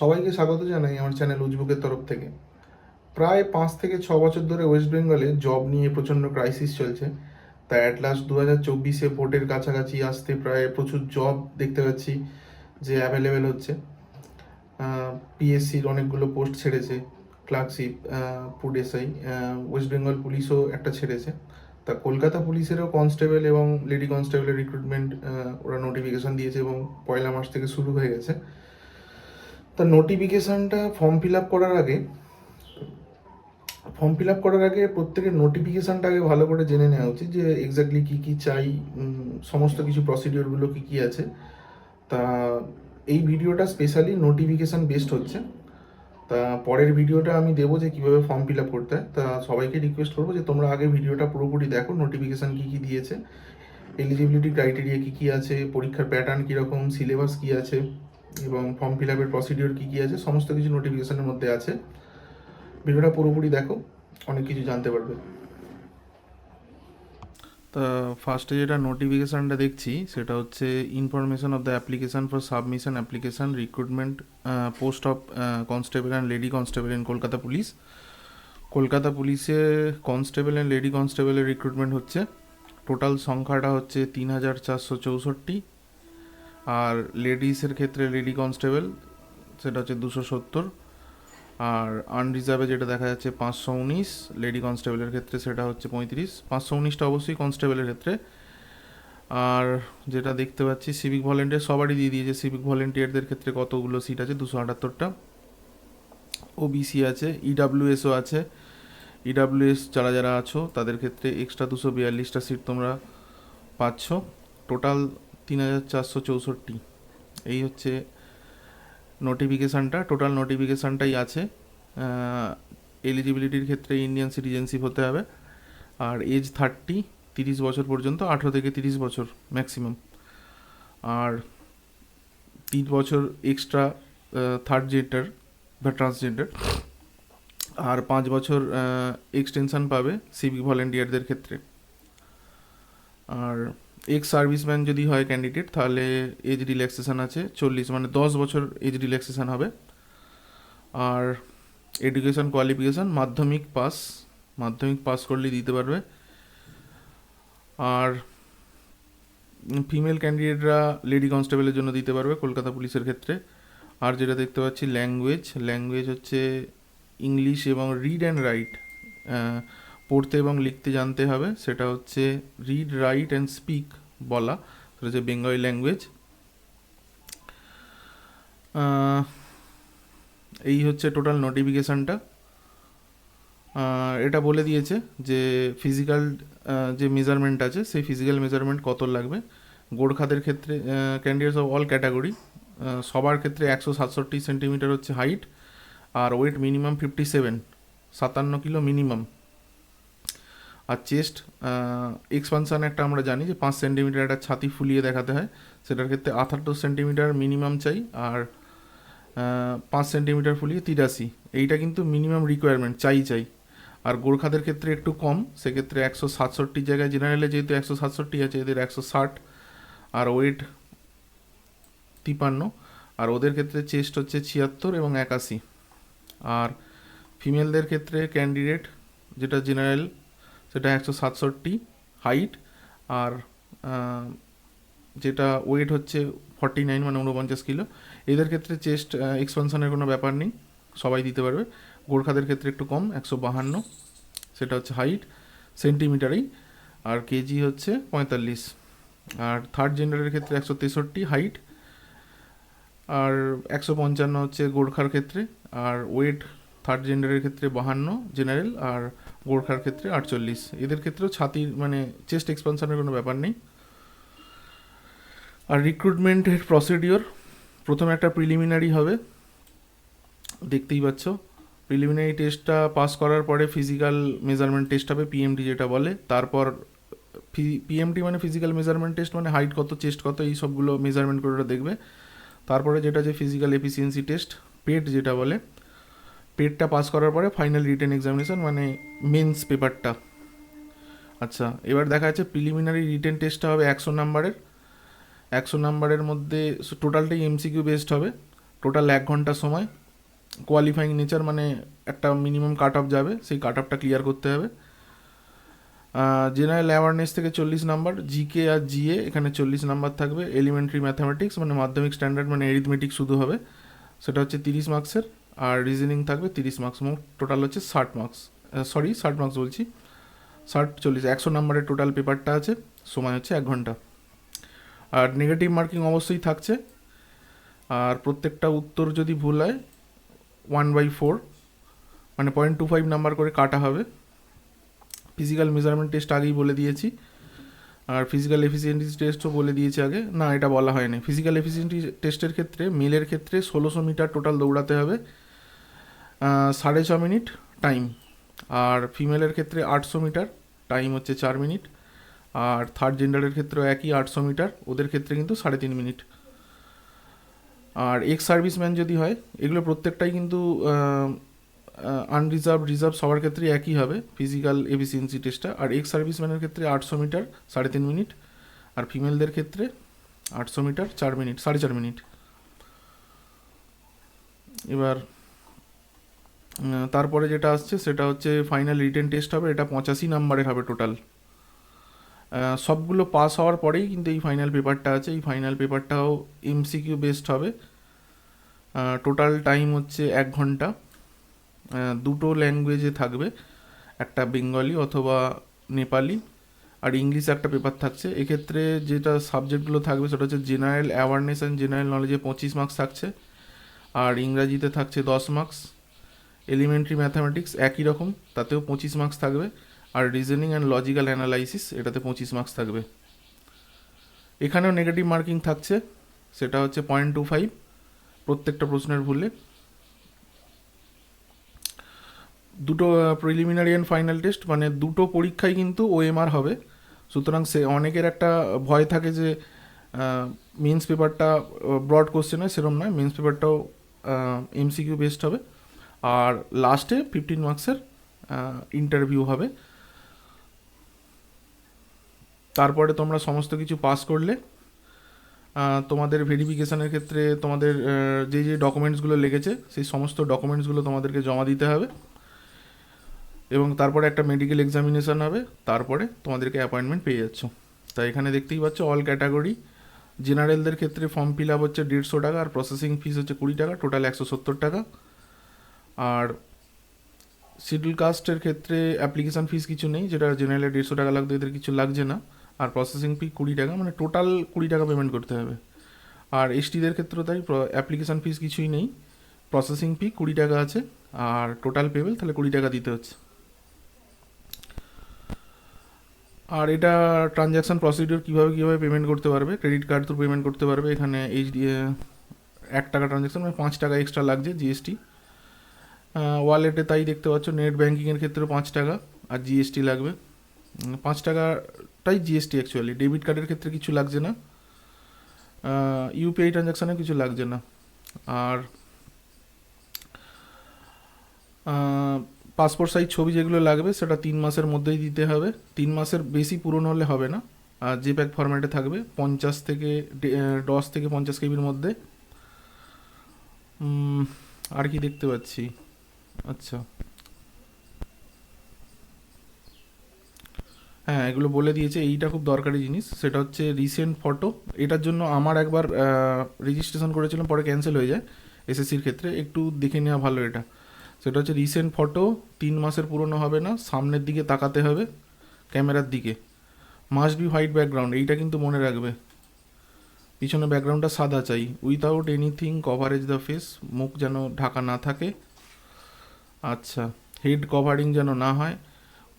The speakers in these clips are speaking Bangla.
সবাইকে স্বাগত জানাই আমার চ্যানেল উজবুকের তরফ থেকে। প্রায় 5 থেকে 6 বছর ধরে ওয়েস্ট বেঙ্গলে জব নিয়ে প্রচণ্ড ক্রাইসিস চলছে। তাই অ্যাট লাস্ট 2024-এ ভোটের কাছাকাছি আসতে প্রায় প্রচুর জব দেখতে পাচ্ছি যে অ্যাভেলেবেল হচ্ছে। পিএসসির অনেকগুলো পোস্ট ছেড়েছে, clerkship, food SI, West Bengal পুলিশও একটা ছেড়েছে। তা কলকাতা পুলিশেরও কনস্টেবল এবং লেডি কনস্টেবলের রিক্রুটমেন্ট ওরা নোটিফিকেশান দিয়েছে এবং 1 মার্চ থেকে শুরু হয়ে গেছে। তা নোটিফিকেশানটা ফর্ম ফিল আপ করার আগে প্রত্যেকের নোটিফিকেশানটা আগে ভালো করে জেনে নেওয়া উচিত যে এক্স্যাক্টলি কী কী চাই, সমস্ত কিছু প্রসিডিওরগুলো কী কী আছে। তা এই ভিডিওটা স্পেশালি নোটিফিকেশান বেসড হচ্ছে। তা পরের ভিডিওটা আমি দেবো যে কীভাবে ফর্ম ফিল আপ করতে হয়। তা সবাইকে রিকোয়েস্ট করবো যে তোমরা আগে ভিডিওটা পুরোপুরি দেখো, নোটিফিকেশান কী কী দিয়েছে, এলিজিবিলিটি ক্রাইটেরিয়া কী কী আছে, পরীক্ষার প্যাটার্ন কীরকম, সিলেবাস কী আছে এবং ফর্ম ফিল আপের প্রসিডিওর কী কী আছে, সমস্ত কিছু নোটিফিকেশানের মধ্যে আছে। ভিডিওটা পুরোপুরি দেখো, অনেক কিছু জানতে পারবে। তা ফার্স্টে যেটা নোটিফিকেশানটা দেখছি সেটা হচ্ছে information of the application for submission application recruitment post of constable and lady constable in Kolkata police. Kolkata পুলিশে কনস্টেবল অ্যান্ড লেডি কনস্টেবলের রিক্রুটমেন্ট হচ্ছে। টোটাল সংখ্যাটা হচ্ছে 3464, আর লেডিসের ক্ষেত্রে লেডি কনস্টেবল সেটা হচ্ছে 270, আর আনরিজার্ভে যেটা দেখা যাচ্ছে 519, লেডি কনস্টেবলের ক্ষেত্রে সেটা হচ্ছে 35। 519টা অবশ্যই কনস্টেবলের ক্ষেত্রে। আর যেটা দেখতে পাচ্ছি সিভিক ভলেন্টিয়ার সবারই দিয়ে দিয়েছে। সিভিক ভলেন্টিয়ারদের ক্ষেত্রে কতগুলো সিট আছে, 278টা। ওবিসি আছে, ইডাব্লিউএসও আছে। ইডাব্লিউএস যারা যারা আছো তাদের ক্ষেত্রে এক্সট্রা 242টা সিট তোমরা পাচ্ছ। টোটাল 3464। এই হচ্ছে নোটিফিকেশানটা, টোটাল নোটিফিকেশানটাই আছে। এলিজিবিলিটির ক্ষেত্রে ইন্ডিয়ান সিটিজেনশিপ হতে হবে, আর এজ 30 বছর পর্যন্ত, 18 থেকে 30 বছর ম্যাক্সিমাম, আর 3 বছর এক্সট্রা থার্ড জেন্ডার বা ট্রান্সজেন্ডার, আর 5 বছর এক্সটেনশান পাবে সিভিক ভলেন্টিয়ারদের ক্ষেত্রে। আর এক্স সার্ভিসম্যান যদি হয় ক্যান্ডিডেট তাহলে এজ রিল্যাক্সেশন আছে 40, মানে 10 বছর এজ রিল্যাক্সেশন হবে। আর এডুকেশন কোয়ালিফিকেশান মাধ্যমিক পাস করলেই দিতে পারবে। আর ফিমেল ক্যান্ডিডেটরা লেডি কনস্টেবলের জন্য দিতে পারবে কলকাতা পুলিশের ক্ষেত্রে। আর যেটা দেখতে পাচ্ছি ল্যাঙ্গুয়েজ হচ্ছে ইংলিশ এবং রিড অ্যান্ড রাইট, পড়তে এবং লিখতে জানতে হবে। সেটা হচ্ছে রিড, রাইট অ্যান্ড স্পিক বলা, সেটা হচ্ছে বেঙ্গলি ল্যাঙ্গুয়েজ। এই হচ্ছে টোটাল নোটিফিকেশানটা। এটা বলে দিয়েছে যে ফিজিক্যাল যে মেজারমেন্ট আছে সেই ফিজিক্যাল মেজারমেন্ট কত লাগবে। গোর্খাদের ক্ষেত্রে ক্যান্ডিডেটস অফ অল ক্যাটাগরি সবার ক্ষেত্রে 167 সেন্টিমিটার হচ্ছে হাইট, আর ওয়েট মিনিমাম 57 কিলো মিনিমাম। আর চেস্ট এক্সপানশান একটা আমরা জানি যে 5 সেন্টিমিটার একটা ছাতি ফুলিয়ে দেখাতে হয়, সেটার ক্ষেত্রে 78 সেন্টিমিটার মিনিমাম চাই, আর 5 সেন্টিমিটার ফুলিয়ে 83। এইটা কিন্তু মিনিমাম রিকোয়ারমেন্ট চাই। আর গোর্খাদের ক্ষেত্রে একটু কম, সেক্ষেত্রে 167 জায়গায়, জেনারেলে যেহেতু 167 আছে এদের 160, আর ওয়েট 53। আর ওদের ক্ষেত্রে চেস্ট হচ্ছে 76 এবং 81। আর ফিমেলদের ক্ষেত্রে ক্যান্ডিডেট যেটা জেনারেল সেটা 167 হাইট, আর যেটা ওয়েট হচ্ছে 49, মানে 49 কিলো। এদের ক্ষেত্রে চেস্ট এক্সপানশনের কোনো ব্যাপার নেই, সবাই দিতে পারবে। গোর্খাদের ক্ষেত্রে একটু কম, 152, সেটা হচ্ছে হাইট সেন্টিমিটারেই, আর কেজি হচ্ছে 45। আর থার্ড জেন্ডারের ক্ষেত্রে 163 হাইট, আর 155 হচ্ছে গোর্খার ক্ষেত্রে, আর ওয়েট থার্ড জেন্ডারের ক্ষেত্রে 52 জেনারেল, আর গোর্খার ক্ষেত্রে 48। এদের ক্ষেত্রেও ছাতির মানে চেস্ট এক্সপানশনের কোনো ব্যাপার নেই। আর রিক্রুটমেন্টের প্রসিডিওর, প্রথমে একটা প্রিলিমিনারি হবে, দেখতেই পাচ্ছ। প্রিলিমিনারি টেস্টটা পাস করার পরে ফিজিক্যাল মেজারমেন্ট টেস্ট হবে, পিএমটি যেটা বলে। তারপর পিএমটি মানে ফিজিক্যাল মেজারমেন্ট টেস্ট, মানে হাইট কত, চেস্ট কত, এই সবগুলো মেজারমেন্ট করে ওরা দেখবে। তারপরে যেটা যে ফিজিক্যাল এফিসিয়েন্সি টেস্ট, পেট যেটা বলে, পেটটা পাস করার পরে ফাইনাল রিটেন এক্সামিনেশন, মানে মেন্স পেপারটা। আচ্ছা, এবার দেখা যাচ্ছে প্রিলিমিনারি রিটেন টেস্টটা হবে 100 নাম্বারের। 100 নাম্বারের মধ্যে টোটালটাই এমসিকিউ বেসড হবে। টোটাল 1 ঘন্টা সময়। কোয়ালিফাইং নেচার মানে একটা মিনিমাম কাট অফ যাবে, সেই কাট অফটা ক্লিয়ার করতে হবে। জেনারেল অ্যাওয়ারনেস থেকে 40 নাম্বার, জিকে আর জিএ এখানে 40 নাম্বার থাকবে। এলিমেন্টারি ম্যাথামেটিক্স মানে মাধ্যমিক স্ট্যান্ডার্ড মানে এরিথমেটিক শুধু হবে, সেটা হচ্ছে 30 মার্কসের। আর রিজনিং থাকবে 30 মার্কস, মোট টোটাল হচ্ছে 60 মার্কস। 60 মার্কস বলছি, 60 40 100 নাম্বারের টোটাল পেপারটা আছে, সময় হচ্ছে 1 ঘন্টা। আর নেগেটিভ মার্কিং অবশ্যই থাকছে। আর প্রত্যেকটা উত্তর যদি ভুল হয় 1/4 মানে 0.25 নাম্বার করে কাটা হবে। ফিজিক্যাল মেজারমেন্ট টেস্ট আগেই বলে দিয়েছি, আর ফিজিক্যাল এফিসিয়েন্সি টেস্টও বলে দিয়েছি আগে, না এটা বলা হয়নি। ফিজিক্যাল এফিসিয়েন্সি টেস্টের ক্ষেত্রে মেলের ক্ষেত্রে 1600 মিটার টোটাল দৌড়াতে হবে, 6.5 মিনিট টাইম। আর ফিমেলের ক্ষেত্রে 800 মিটার, টাইম হচ্ছে 4 মিনিট। আর থার্ড জেন্ডারের ক্ষেত্রেও একই 800 মিটার, ওদের ক্ষেত্রে কিন্তু 3.5 মিনিট। আর এক্স সার্ভিসম্যান যদি হয়, এগুলো প্রত্যেকটাই কিন্তু আনরিজার্ভ রিজার্ভ সবার ক্ষেত্রে একই হবে ফিজিক্যাল এফিসিয়েন্সি টেস্টটা। আর এক্স সার্ভিসম্যানের ক্ষেত্রে 800 মিটার 3.5 মিনিট, আর ফিমেলদের ক্ষেত্রে 800 মিটার 4 মিনিট 4.5 মিনিট। এবার তারপরে যেটা আসছে সেটা হচ্ছে ফাইনাল রিটেন টেস্ট হবে, এটা 85 নাম্বারের হবে টোটাল। সবগুলো পাস হওয়ার পরেই কিন্তু এই ফাইনাল পেপারটা আছে, এই ফাইনাল পেপারটাও এমসিকিউ বেসড হবে। টোটাল টাইম হচ্ছে 1 ঘন্টা। দুটো ল্যাঙ্গুয়েজে থাকবে, একটা বেঙ্গলি অথবা নেপালি, আর ইংলিশে একটা পেপার থাকছে। এক্ষেত্রে যেটা সাবজেক্টগুলো থাকবে সেটা হচ্ছে জেনারেল অ্যাওয়ারনেস অ্যান্ড জেনারেল নলেজে 25 মার্কস থাকছে, আর ইংরাজিতে থাকছে 10 মার্কস। এলিমেন্টারি ম্যাথামেটিক্স একই রকম, তাতেও 25 মার্কস থাকবে। আর রিজনিং অ্যান্ড লজিক্যাল অ্যানালাইসিস এটাতে 25 মার্কস থাকবে। এখানেও নেগেটিভ মার্কিং থাকছে, সেটা হচ্ছে 0.25 প্রত্যেকটা প্রশ্নের ভুলে। দুটো প্রিলিমিনারি অ্যান্ড ফাইনাল টেস্ট মানে দুটো পরীক্ষায় কিন্তু ওএমআর হবে, সুতরাং সে অনেকের একটা ভয় থাকে যে মেন্স পেপারটা ব্রড কোশ্চেন হয়, সেরকম নয়, মেন্স পেপারটাও এমসিকিউ বেসড হবে। আর লাস্টে 15 মার্কসের ইন্টারভিউ হবে। তারপরে তোমরা সমস্ত কিছু পাস করলে তোমাদের ভেরিফিকেশানের ক্ষেত্রে তোমাদের যে যে ডকুমেন্টসগুলো লেগেছে সেই সমস্ত ডকুমেন্টসগুলো তোমাদেরকে জমা দিতে হবে, এবং তারপরে একটা মেডিকেল এক্সামিনেশান হবে, তারপরে তোমাদেরকে অ্যাপয়েন্টমেন্ট পেয়ে যাচ্ছ। তাই এখানে দেখতেই পাচ্ছ অল ক্যাটাগরি। জেনারেলদের ক্ষেত্রে ফর্ম ফিল আপ হচ্ছে 150 টাকা, আর প্রসেসিং ফিস হচ্ছে 20 টাকা, টোটাল 170 টাকা। আর শিডিউল কাস্টের ক্ষেত্রে অ্যাপ্লিকেশান ফিস কিছু নেই, যেটা জেনারেলে 150 টাকা লাগতো, এদের কিছু লাগছে না। আর প্রসেসিং ফি 20 টাকা, মানে টোটাল 20 টাকা পেমেন্ট করতে হবে। আর এসটিদের ক্ষেত্রেও তাই, অ্যাপ্লিকেশান ফিস কিছুই নেই, প্রসেসিং ফি 20 টাকা আছে, আর টোটাল পেমেন্ট তাহলে 20 টাকা দিতে হচ্ছে। আর এটা ট্রানজ্যাকশান প্রসিডিওর কীভাবে পেমেন্ট করতে পারবে, ক্রেডিট কার্ড থ্রু পেমেন্ট করতে পারবে। এখানে 1 টাকা ট্রানজ্যাকশান মানে 5 টাকা এক্সট্রা লাগছে জিএসটি। ওয়ালেটে তাই দেখতে পাচ্ছ, নেট ব্যাঙ্কিংয়ের ক্ষেত্রেও 5 টাকা, আর জিএসটি লাগবে 5 টাকাটাই জিএসটি অ্যাকচুয়ালি। ডেবিট কার্ডের ক্ষেত্রে কিছু লাগছে না, ইউপিআই ট্রানজ্যাকশানে কিছু লাগছে না। আর পাসপোর্ট সাইজ ছবি যেগুলো লাগবে সেটা 3 মাসের মধ্যেই দিতে হবে, 3 মাসের বেশি পূরণ হলে হবে না। আর জেপ্যাক ফরম্যাটে থাকবে 10 থেকে 50 কেবির মধ্যে। আর কি দেখতে পাচ্ছি, আচ্ছা হ্যাঁ এগুলো বলে দিয়েছে। এইটা খুব দরকারি জিনিস, সেটা হচ্ছে রিসেন্ট ফটো। এটার জন্য আমার একবার রেজিস্ট্রেশন করেছিলাম, পরে ক্যান্সেল হয়ে যায় এসএসসির ক্ষেত্রে, একটু দেখে নেওয়া ভালো এটা। সেটা হচ্ছে রিসেন্ট ফটো 3 মাসের পুরনো হবে না, সামনের দিকে তাকাতে হবে ক্যামেরার দিকে, মাস্ট বি হোয়াইট ব্যাকগ্রাউন্ড, এইটা কিন্তু মনে রাখবে। পিছনে ব্যাকগ্রাউন্ডটা সাদা চাই, without anything coverage the face, মুখ যেন ঢাকা না থাকে। আচ্ছা, হেড কভারিং যেন না হয়,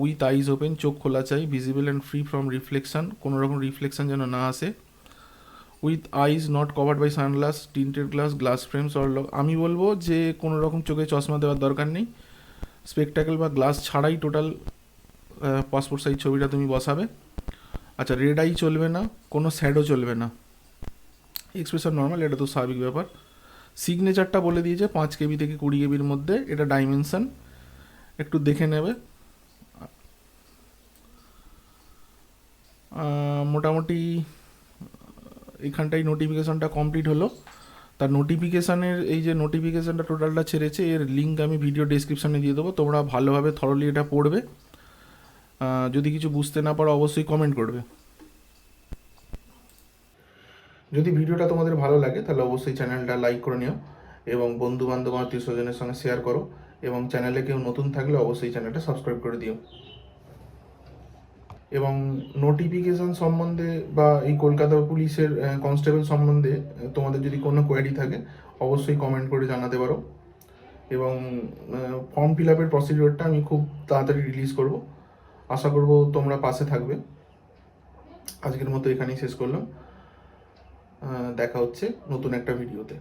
উইথ আইজ ওপেন, চোখ খোলা চাই, visible and free from reflection, কোনো রকম রিফ্লেকশন যেন না আসে। With eyes not covered by sunglass, tinted glass, glass frames or আমি বলবো যে কোনো রকম চোখে চশমা দেওয়ার দরকার নেই, স্পেকটাকেল বা গ্লাস ছাড়াই টোটাল পাসপোর্ট সাইজ ছবিটা তুমি বসাবে। আচ্ছা, রেড আই চলবে না, কোনো শ্যাডো চলবে না, এক্সপ্রেশন নর্মাল, এটা তো স্বাভাবিক ব্যাপার। সিগনেচারটা বলে দিয়েছে 5 কেবি থেকে 20 কেবির মধ্যে, এটা ডাইমেনশন একটু দেখে নেবে। মোটামুটি এখানটাই নোটিফিকেশনটা কমপ্লিট হলো। তার নোটিফিকেশানের এই যে নোটিফিকেশানটা টোটালটা ছেড়েছে, এর লিঙ্ক আমি ভিডিও ডেসক্রিপশানে দিয়ে দেবো, তোমরা ভালোভাবে থরলি এটা পড়বে। যদি কিছু বুঝতে না পারো অবশ্যই কমেন্ট করবে। যদি ভিডিওটা তোমাদের ভালো লাগে তাহলে অবশ্যই চ্যানেলটা লাইক করে নিও এবং বন্ধু বান্ধব আত্মীয় স্বজনের সঙ্গে শেয়ার করো, এবং চ্যানেলে কেউ নতুন থাকলে অবশ্যই চ্যানেলটা সাবস্ক্রাইব করে দিও। এবং নোটিফিকেশান সম্বন্ধে বা এই কলকাতা পুলিশের কনস্টেবল সম্বন্ধে তোমাদের যদি কোনো কোয়ারি থাকে অবশ্যই কমেন্ট করে জানাতে পারো। এবং ফর্ম ফিল আপের প্রসিডিওরটা আমি খুব তাড়াতাড়ি রিলিজ করব, আশা করব তোমরা পাশে থাকবে। আজকের মতো এখানেই শেষ করলাম, দেখা হচ্ছে নতুন একটা ভিডিওতে।